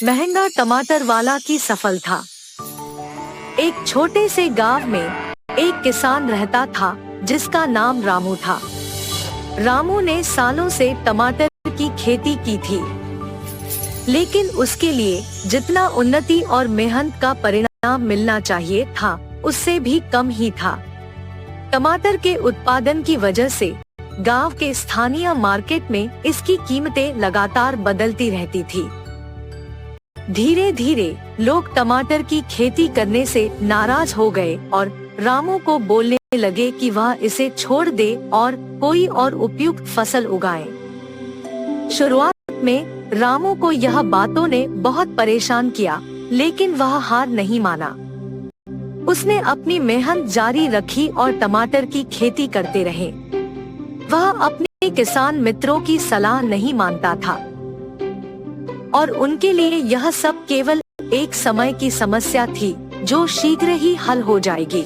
महंगा टमाटर वाला की सफल था। एक छोटे से गांव में एक किसान रहता था जिसका नाम रामू था। रामू ने सालों से टमाटर की खेती की थी, लेकिन उसके लिए जितना उन्नति और मेहनत का परिणाम मिलना चाहिए था उससे भी कम ही था। टमाटर के उत्पादन की वजह से गांव के स्थानीय मार्केट में इसकी कीमतें लगातार बदलती रहती थी। धीरे धीरे लोग टमाटर की खेती करने से नाराज हो गए और रामू को बोलने लगे कि वह इसे छोड़ दे और कोई और उपयुक्त फसल उगाए। शुरुआत में रामू को यह बातों ने बहुत परेशान किया, लेकिन वह हार नहीं माना। उसने अपनी मेहनत जारी रखी और टमाटर की खेती करते रहे। वह अपने किसान मित्रों की सलाह नहीं मानता था और उनके लिए यह सब केवल एक समय की समस्या थी जो शीघ्र ही हल हो जाएगी।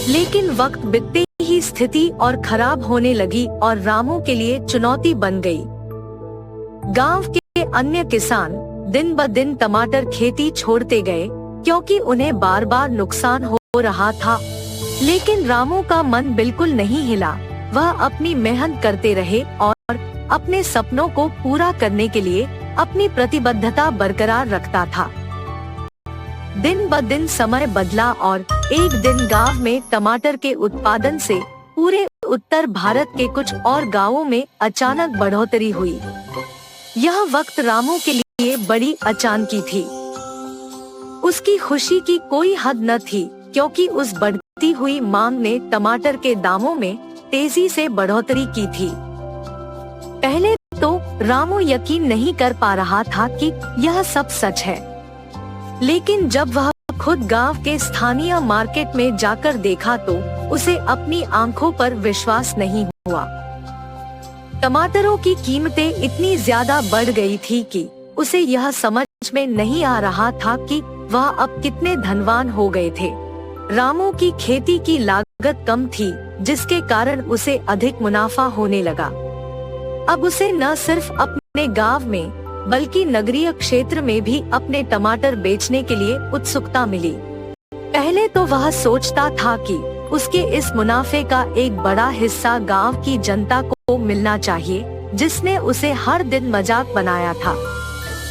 लेकिन वक्त बीतते ही स्थिति और खराब होने लगी और रामू के लिए चुनौती बन गई। गांव के अन्य किसान दिन ब दिन टमाटर खेती छोड़ते गए क्योंकि उन्हें बार बार नुकसान हो रहा था। लेकिन रामू का मन बिल्कुल नहीं हिला। वह अपनी मेहनत करते रहे और अपने सपनों को पूरा करने के लिए अपनी प्रतिबद्धता बरकरार रखता था। दिन ब दिन समय बदला और एक दिन गांव में टमाटर के उत्पादन से पूरे उत्तर भारत के कुछ और गांवों में अचानक बढ़ोतरी हुई। यह वक्त रामू के लिए बड़ी अचानकी थी। उसकी खुशी की कोई हद न थी क्योंकि उस बढ़ती हुई मांग ने टमाटर के दामों में तेजी से बढ़ोतरी की थी। पहले तो रामू यकीन नहीं कर पा रहा था कि यह सब सच है, लेकिन जब वह खुद गांव के स्थानीय मार्केट में जाकर देखा तो उसे अपनी आंखों पर विश्वास नहीं हुआ। टमाटरों की कीमतें इतनी ज्यादा बढ़ गई थी कि उसे यह समझ में नहीं आ रहा था कि वह अब कितने धनवान हो गए थे। रामू की खेती की लागत कम थी, जिसके कारण उसे अधिक मुनाफा होने लगा। अब उसे न सिर्फ अपने गांव में बल्कि नगरीय क्षेत्र में भी अपने टमाटर बेचने के लिए उत्सुकता मिली। पहले तो वह सोचता था कि उसके इस मुनाफे का एक बड़ा हिस्सा गांव की जनता को मिलना चाहिए, जिसने उसे हर दिन मजाक बनाया था।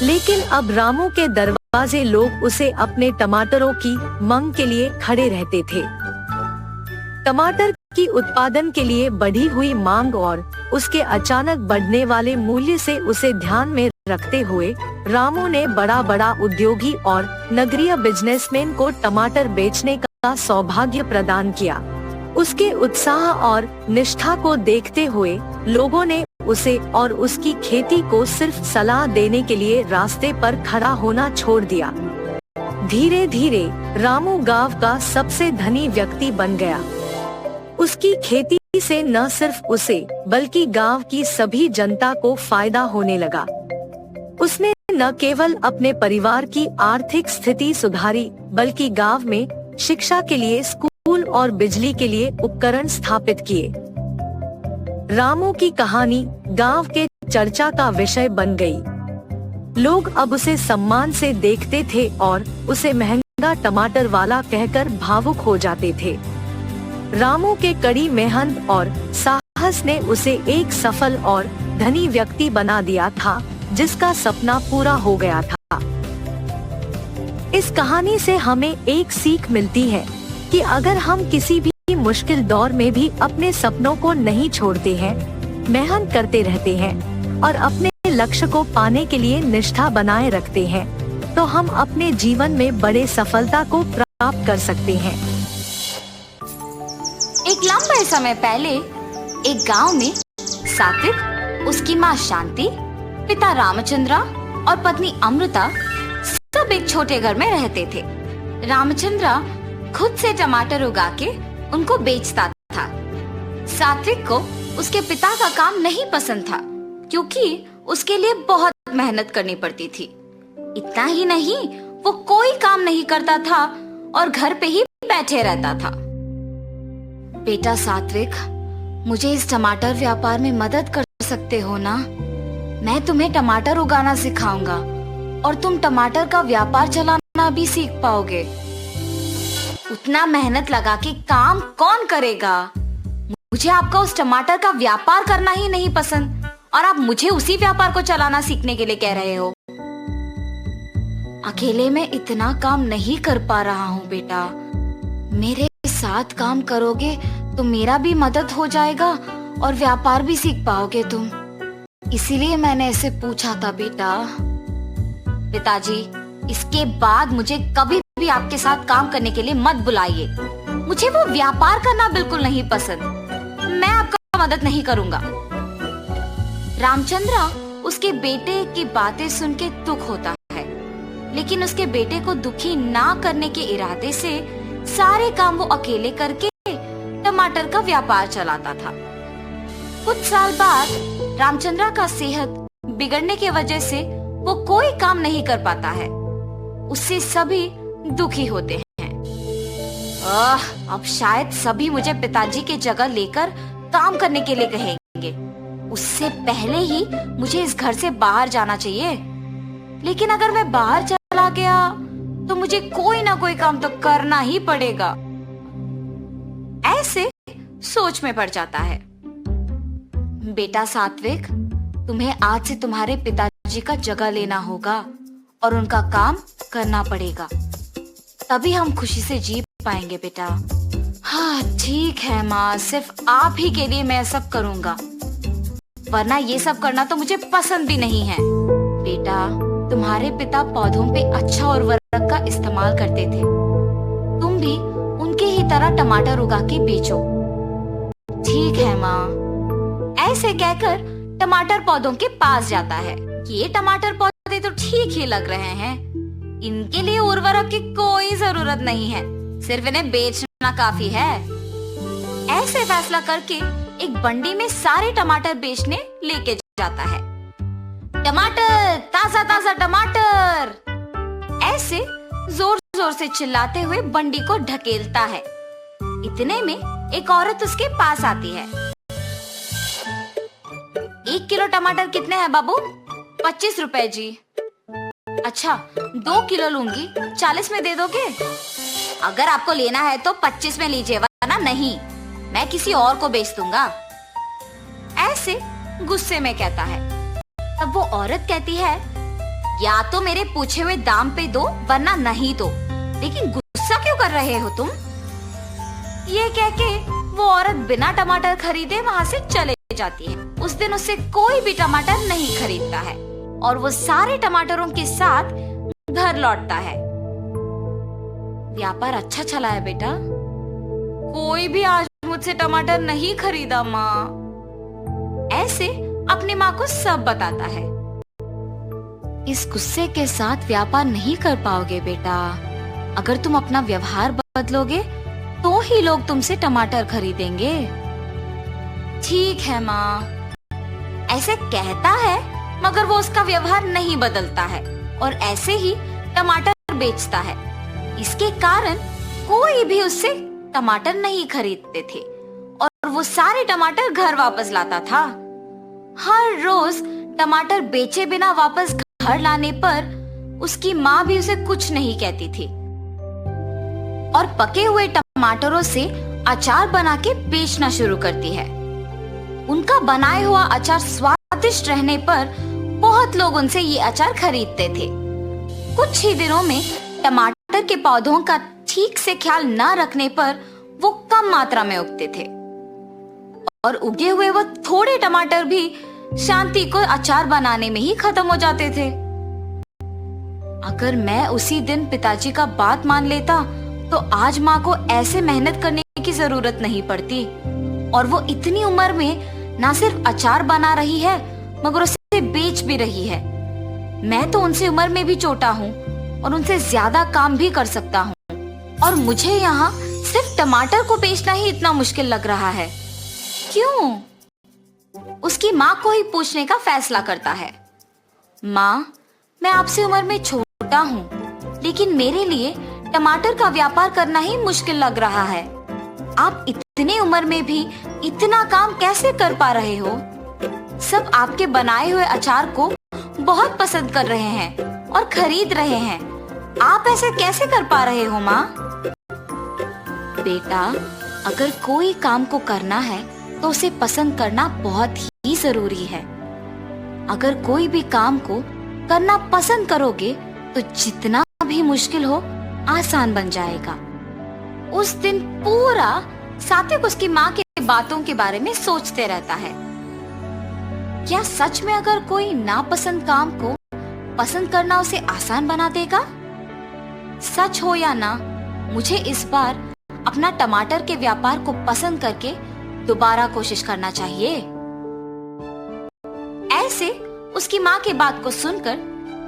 लेकिन अब रामू के दरवाजे लोग उसे अपने टमाटरों की मांग के लिए खड़े रहते थे। टमाटर की उत्पादन के लिए बढ़ी हुई मांग और उसके अचानक बढ़ने वाले मूल्य से उसे ध्यान में रखते हुए रामू ने बड़ा बड़ा उद्योगी और नगरीय बिजनेसमैन को टमाटर बेचने का सौभाग्य प्रदान किया। उसके उत्साह और निष्ठा को देखते हुए लोगों ने उसे और उसकी खेती को सिर्फ सलाह देने के लिए रास्ते पर खड़ा होना छोड़ दिया। धीरे धीरे रामू गांव का सबसे धनी व्यक्ति बन गया। उसकी खेती से न सिर्फ उसे बल्कि गांव की सभी जनता को फायदा होने लगा। उसने न केवल अपने परिवार की आर्थिक स्थिति सुधारी बल्कि गांव में शिक्षा के लिए स्कूल और बिजली के लिए उपकरण स्थापित किए। रामू की कहानी गांव के चर्चा का विषय बन गई। लोग अब उसे सम्मान से देखते थे और उसे महंगा टमाटर वाला कहकर भावुक हो जाते थे। रामू के कड़ी मेहनत और साहस ने उसे एक सफल और धनी व्यक्ति बना दिया था, जिसका सपना पूरा हो गया था। इस कहानी से हमें एक सीख मिलती है कि अगर हम किसी भी मुश्किल दौर में भी अपने सपनों को नहीं छोड़ते हैं, मेहनत करते रहते हैं और अपने लक्ष्य को पाने के लिए निष्ठा बनाए रखते हैं, तो हम अपने जीवन में बड़े सफलता को प्राप्त कर सकते हैं। एक लंबे समय पहले एक गांव में सात्विक, उसकी माँ शांति, पिता रामचंद्रा और पत्नी अमृता सब एक छोटे घर में रहते थे। रामचंद्रा खुद से टमाटर उगा के उनको बेचता था। सात्विक को उसके पिता का काम नहीं पसंद था क्योंकि उसके लिए बहुत मेहनत करनी पड़ती थी। इतना ही नहीं, वो कोई काम नहीं करता था और घर पे ही बैठे रहता था। बेटा सात्विक, मुझे इस टमाटर व्यापार में मदद कर सकते हो ना? मैं तुम्हें टमाटर उगाना सिखाऊंगा और तुम टमाटर का व्यापार चलाना भी सीख पाओगे। उतना मेहनत लगा के काम कौन करेगा? मुझे आपका उस टमाटर का व्यापार करना ही नहीं पसंद और आप मुझे उसी व्यापार को चलाना सीखने के लिए कह रहे हो। अकेले में इतना काम नहीं कर पा रहा हूँ बेटा। मेरे साथ काम करोगे तो मेरा भी मदद हो जाएगा और व्यापार भी सीख पाओगे तुम। इसीलिए मैंने ऐसे पूछा था बेटा। पिताजी, इसके बाद मुझे कभी भी आपके साथ काम करने के लिए मत बुलाइए। मुझे वो व्यापार करना बिल्कुल नहीं पसंद। मैं आपका मदद नहीं करूंगा। रामचंद्र उसके बेटे की बातें सुन के दुख होता है, लेकिन उसके बेटे को दुखी ना करने के इरादे से सारे काम वो अकेले करके टमाटर का व्यापार चलाता था। कुछ साल बाद रामचंद्र का सेहत बिगड़ने की वजह से वो कोई काम नहीं कर पाता है। उससे सभी दुखी होते हैं। अब शायद सभी मुझे पिताजी की जगह लेकर काम करने के लिए कहेंगे। उससे पहले ही मुझे इस घर से बाहर जाना चाहिए। लेकिन अगर मैं बाहर चला गया तो मुझे कोई ना कोई काम तो करना ही पड़ेगा। ऐसे सोच में पड़ जाता है। बेटा सात्विक, तुम्हें आज से तुम्हारे पिताजी का जगह लेना होगा और उनका काम करना पड़ेगा, तभी हम खुशी से जी पाएंगे बेटा। हाँ ठीक है माँ, सिर्फ आप ही के लिए मैं सब करूँगा, वरना ये सब करना तो मुझे पसंद भी नहीं है। बेटा, तुम्हारे पिता पौधों पे अच्छा उर्वरक का इस्तेमाल करते थे। तुम भी उनके ही तरह टमाटर उगा के बेचो। ठीक है माँ। ऐसे कहकर टमाटर पौधों के पास जाता है। ये टमाटर पौधे तो ठीक ही लग रहे हैं, इनके लिए उर्वरक की कोई जरूरत नहीं है, सिर्फ इन्हें बेचना काफी है। ऐसे फैसला करके एक बंडी में सारे टमाटर बेचने लेके जाता है। टमाटर, ताजा ताजा टमाटर, ऐसे जोर जोर से चिल्लाते हुए बंडी को ढकेलता है। इतने में एक औरत उसके पास आती है। 1 किलो टमाटर कितने हैं बाबू? 25 रुपए जी। अच्छा, 2 किलो लूंगी, 40 में दे दोगे? अगर आपको लेना है तो 25 में लीजिए, वरना नहीं, मैं किसी और को बेच दूंगा। ऐसे गुस्से में कहता है। तब वो औरत कहती है, या तो मेरे पूछे हुए दाम पे दो, वरना नहीं दो। लेकिन गुस्सा क्यों कर रहे हो तुम? ये कह के वो औरत बिना टमाटर खरीदे वहाँ से चले जाती है। उस दिन उससे कोई भी टमाटर नहीं खरीदता है और वो सारे टमाटरों के साथ घर लौटता है। व्यापार अच्छा चला है बेटा। कोई भी आज मुझसे टमाटर नहीं खरीदा माँ। ऐसे अपनी माँ को सब बताता है। इस गुस्से के साथ व्यापार नहीं कर पाओगे बेटा। अगर तुम अपना व्यवहार बदलोगे तो ही लोग तुमसे टमाटर खरीदेंगे। ठीक है माँ। ऐसे कहता है, मगर वो उसका व्यवहार नहीं बदलता है और ऐसे ही टमाटर बेचता है। इसके कारण कोई भी उससे टमाटर नहीं खरीदते थे और वो सारे टमाटर घर वापस लाता था। हर रोज टमाटर बेचे बिना वापस घर लाने पर उसकी माँ भी उसे कुछ नहीं कहती थी और पके हुए टमाटरों से अचार बना के बेचना शुरू करती है। उनका बनाया हुआ अचार स्वादिष्ट रहने पर बहुत लोग उनसे ये अचार खरीदते थे। कुछ ही दिनों में टमाटर के पौधों का ठीक से ख्याल न रखने पर वो कम मात्रा में उगते थे और उगे हुए वो थोड़े टमाटर भी शांति को अचार बनाने में ही खत्म हो जाते थे। अगर मैं उसी दिन पिताजी का बात मान लेता तो आज माँ को ऐसे मेहनत करने की जरूरत नहीं पड़ती और वो इतनी उम्र में ना सिर्फ अचार बना रही है मगर उसे बेच भी रही है। मैं तो उनसे उम्र में भी छोटा हूँ और उनसे ज्यादा काम भी कर सकता हूँ और मुझे यहाँ सिर्फ टमाटर को बेचना ही इतना मुश्किल लग रहा है। क्यों? उसकी माँ को ही पूछने का फैसला करता है। माँ, मैं आपसे उम्र में छोटा हूँ, लेकिन मेरे लिए टमाटर का व्यापार करना ही मुश्किल लग रहा है। आप इतने उम्र में भी इतना काम कैसे कर पा रहे हो? सब आपके बनाए हुए अचार को बहुत पसंद कर रहे हैं और खरीद रहे हैं। आप ऐसे कैसे कर पा रहे हो माँ? बेटा, अगर कोई काम को करना है तो उसे पसंद करना बहुत ही जरूरी है। अगर कोई भी काम को करना पसंद करोगे तो जितना भी मुश्किल हो आसान बन जाएगा। उस दिन पूरा सात्विक उसकी माँ की बातों के बारे में सोचते रहता है। क्या सच में अगर कोई नापसंद काम को पसंद करना उसे आसान बना देगा? सच हो या ना, मुझे इस बार अपना टमाटर के व्यापार को पसंद करके दोबारा कोशिश करना चाहिए। ऐसे उसकी माँ की बात को सुनकर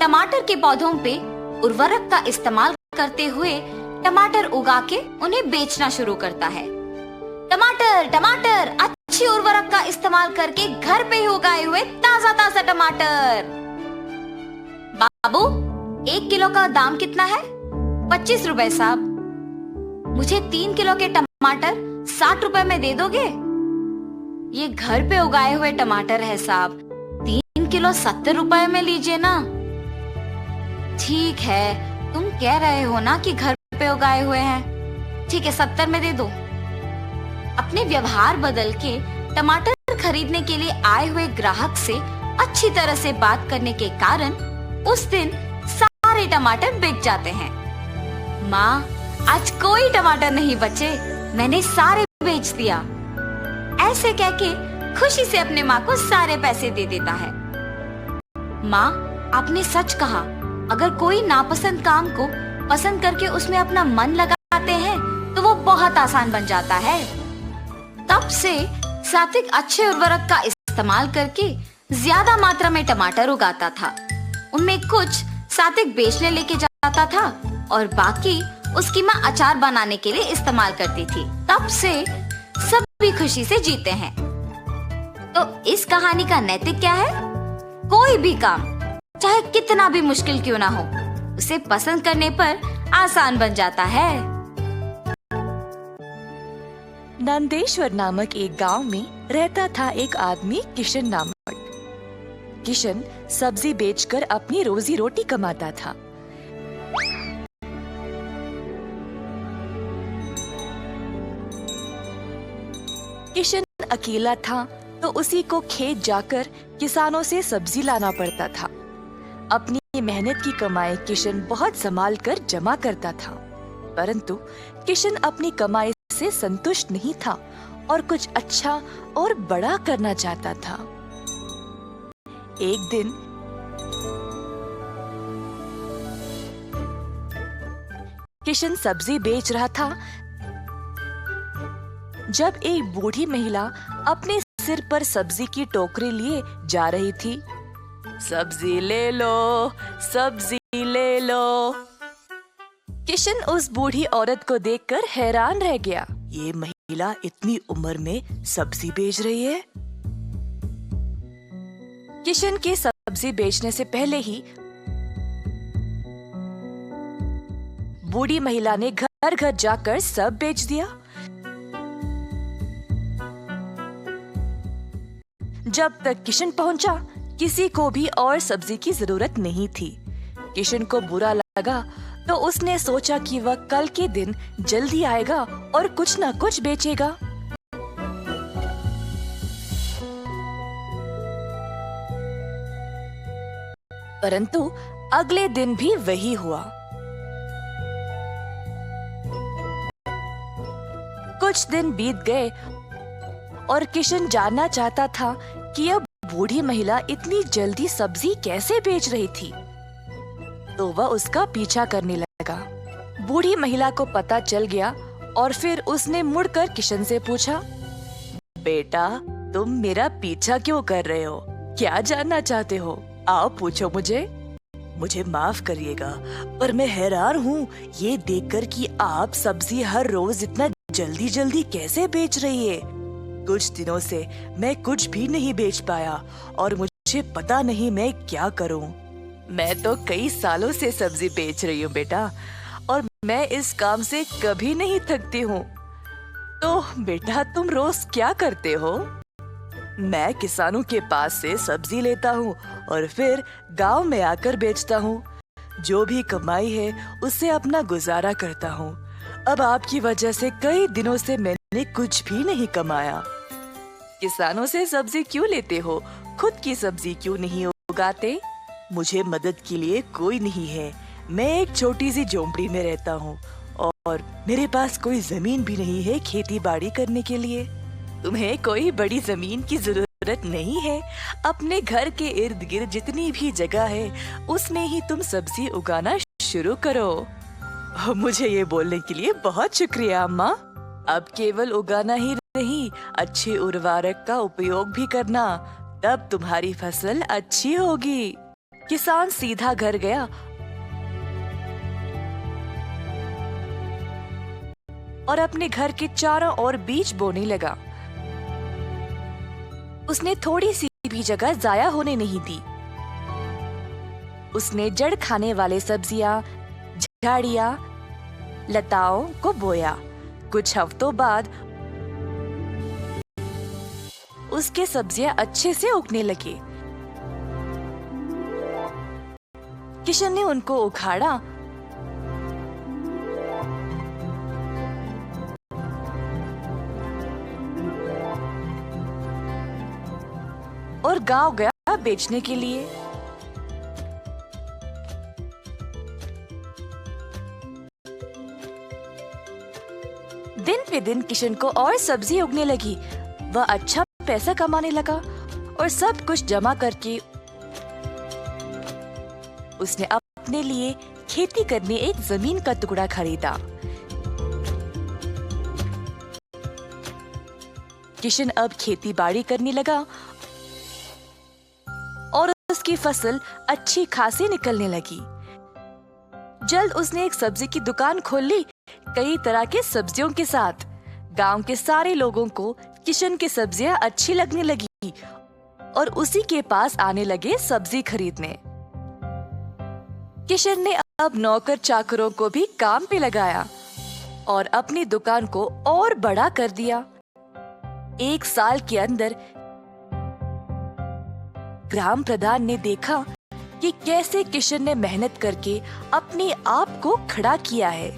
टमाटर के पौधों पे उर्वरक का इस्तेमाल करते हुए टमाटर उगा के उन्हें बेचना शुरू करता है। टमाटर टमाटर, अच्छी उर्वरक का इस्तेमाल करके घर पे ही उगाए हुए ताजा ताजा टमाटर। बाबू, 1 किलो का दाम कितना है? 25 रुपए साहब। मुझे 3 किलो के टमाटर 60 रुपए में दे दोगे? ये घर पे उगाए हुए टमाटर है साहब, 3 किलो 70 रुपए में लीजिए ना। ठीक है, तुम कह रहे हो ना कि घर पे उगाए हुए हैं। ठीक है, 70 में दे दो। अपने व्यवहार बदल के टमाटर खरीदने के लिए आए हुए ग्राहक से अच्छी तरह से बात करने के कारण उस दिन सारे टमाटर बिक जाते हैं। माँ, आज कोई टमाटर नहीं बचे, मैंने सारे बेच दिया। ऐसे कह के खुशी से अपने माँ को सारे पैसे दे देता है। माँ, आपने सच कहा, अगर कोई नापसंद काम को पसंद करके उसमें अपना मन लगाते हैं तो वो बहुत आसान बन जाता है। तब से सात्विक अच्छे उर्वरक का इस्तेमाल करके ज्यादा मात्रा में टमाटर उगाता था। उनमें कुछ सात्विक बेचने लेके जाता था और बाकी उसकी माँ अचार बनाने के लिए इस्तेमाल करती थी। तब से सभी खुशी से जीते हैं। तो इस कहानी का नैतिक क्या है? कोई भी काम चाहे कितना भी मुश्किल क्यों ना हो, उसे पसंद करने पर आसान बन जाता है। नंदेश्वर नामक एक गांव में रहता था एक आदमी किशन नामक। किशन सब्जी बेचकर अपनी रोजी रोटी कमाता था। किशन अकेला था तो उसी को खेत जाकर किसानों से सब्जी लाना पड़ता था। अपनी मेहनत की कमाई किशन बहुत संभाल कर जमा करता था, परंतु किशन अपनी कमाई से संतुष्ट नहीं था और कुछ अच्छा और बड़ा करना चाहता था। एक दिन किशन सब्जी बेच रहा था जब एक बूढ़ी महिला अपने सिर पर सब्जी की टोकरी लिए जा रही थी। सब्जी ले लो, सब्जी ले लो। किशन उस बूढ़ी औरत को देखकर हैरान रह गया। ये महिला इतनी उम्र में सब्जी बेच रही है। किशन के सब्जी बेचने से पहले ही बूढ़ी महिला ने घर घर जाकर सब बेच दिया। जब तक किशन पहुंचा, किसी को भी और सब्जी की जरूरत नहीं थी। किशन को बुरा लगा तो उसने सोचा कि वह कल के दिन जल्दी आएगा और कुछ न कुछ बेचेगा। परंतु अगले दिन भी वही हुआ। कुछ दिन बीत गए और किशन जानना चाहता था कि अब बूढ़ी महिला इतनी जल्दी सब्जी कैसे बेच रही थी, तो वह उसका पीछा करने लगा। बूढ़ी महिला को पता चल गया और फिर उसने मुड़कर किशन से पूछा, बेटा, तुम मेरा पीछा क्यों कर रहे हो? क्या जानना चाहते हो? आओ पूछो मुझे। मुझे माफ करिएगा, पर मैं हैरान हूँ ये देखकर कि आप सब्जी हर रोज इतना जल्दी जल्दी कैसे बेच रही है। कुछ दिनों से मैं कुछ भी नहीं बेच पाया और मुझे पता नहीं मैं क्या करूं। मैं तो कई सालों से सब्जी बेच रही हूँ बेटा, और मैं इस काम से कभी नहीं थकती हूँ। तो बेटा, तुम रोज क्या करते हो? मैं किसानों के पास से सब्जी लेता हूँ और फिर गांव में आकर बेचता हूँ। जो भी कमाई है उससे अपना गुजारा करता हूँ। अब आपकी वजह से कई दिनों से मैंने कुछ भी नहीं कमाया। किसानों से सब्जी क्यों लेते हो? खुद की सब्जी क्यों नहीं उगाते? मुझे मदद के लिए कोई नहीं है। मैं एक छोटी सी झोंपड़ी में रहता हूँ और मेरे पास कोई जमीन भी नहीं है खेती बाड़ी करने के लिए। तुम्हें कोई बड़ी जमीन की जरूरत नहीं है। अपने घर के इर्द गिर्द जितनी भी जगह है उसमें ही तुम सब्जी उगाना शुरू करो। मुझे ये बोलने के लिए बहुत शुक्रिया अम्मा। अब केवल उगाना ही नहीं, अच्छे उर्वरक का उपयोग भी करना, तब तुम्हारी फसल अच्छी होगी। किसान सीधा घर गया और अपने घर के चारों ओर बीज बोने लगा। उसने थोड़ी सी भी जगह जाया होने नहीं दी। उसने जड़ खाने वाले सब्जियां, झाड़ियां, लताओं को बोया। कुछ हफ्तों बाद उसके सब्जियां अच्छे से उगने लगे। किशन ने उनको उखाड़ा और गांव गया बेचने के लिए। दिन पे दिन किशन को और सब्जी उगने लगी। वह अच्छा पैसा कमाने लगा और सब कुछ जमा करके उसने अपने लिए खेती करने एक जमीन का टुकड़ा खरीदा। किशन अब खेती बाड़ी करने लगा और उसकी फसल अच्छी खासी निकलने लगी। जल्द उसने एक सब्जी की दुकान खोल ली, कई तरह के सब्जियों के साथ। गांव के सारे लोगों को किशन की सब्जियां अच्छी लगने लगी और उसी के पास आने लगे सब्जी खरीदने। किशन ने अब नौकर चाकरों को भी काम पे लगाया और अपनी दुकान को और बड़ा कर दिया। एक साल के अंदर ग्राम प्रधान ने देखा कि कैसे किशन ने मेहनत करके अपने आप को खड़ा किया है।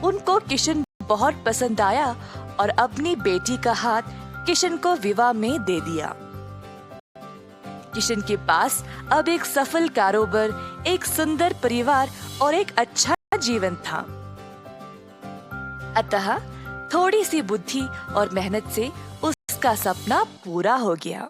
उनको किशन बहुत पसंद आया और अपनी बेटी का हाथ किशन को विवाह में दे दिया। किशन के पास अब एक सफल कारोबार, एक सुंदर परिवार और एक अच्छा जीवन था। अतः थोड़ी सी बुद्धि और मेहनत से उसका सपना पूरा हो गया।